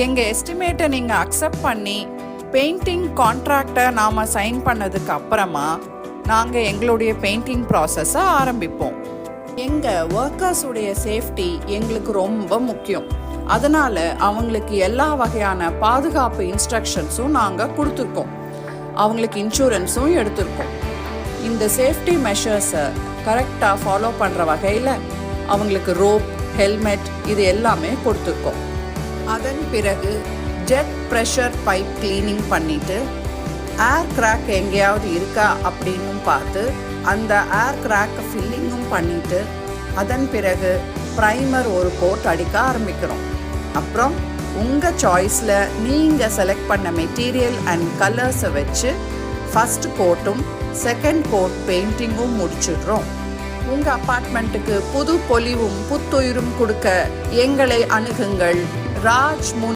எங்கள் எஸ்டிமேட்டை நீங்கள் அக்செப்ட் பண்ணி பெயிண்டிங் கான்ட்ராக்டை நாம் சைன் பண்ணதுக்கு அப்புறமா நாங்கள் எங்களுடைய பெயிண்டிங் ப்ராசஸை ஆரம்பிப்போம். எங்கள் ஒர்க்கர்ஸுடைய சேஃப்டி எங்களுக்கு ரொம்ப முக்கியம். அதனால் அவங்களுக்கு எல்லா வகையான பாதுகாப்பு இன்ஸ்ட்ரக்ஷன்ஸும் நாங்கள் கொடுத்துருக்கோம். அவங்களுக்கு இன்சூரன்ஸும் எடுத்திருக்கோம். இந்த சேஃப்டி மெஷர்ஸை கரெக்டாக ஃபாலோ பண்ணுற வகையில் அவங்களுக்கு ரோப், ஹெல்மெட் இது எல்லாமே கொடுத்துருக்கோம். அதன் பிறகு ஜெட் ப்ரெஷர் பைப் கிளீனிங் பண்ணிவிட்டு ஏர் கிராக் எங்கேயாவது இருக்கா அப்படின்னு பார்த்து அந்த ஏர் கிராக் ஃபில்லிங்கும் பண்ணிவிட்டு அதன் பிறகு ப்ரைமர் ஒரு கோட் அடிக்க ஆரம்பிக்கிறோம். அப்புறம் உங்கள் சாய்ஸில் நீங்கள் செலக்ட் பண்ண மெட்டீரியல் அண்ட் கலர்ஸை வச்சு ஃபஸ்ட் கோட்டும் செகண்ட் கோட் பெயிண்டிங்கும் முடிச்சிடுறோம். உங்கள் அப்பார்ட்மெண்ட்டுக்கு புது பொலிவும் புத்துயிரும் கொடுக்க எங்களை அணுகுங்கள். ராஜ்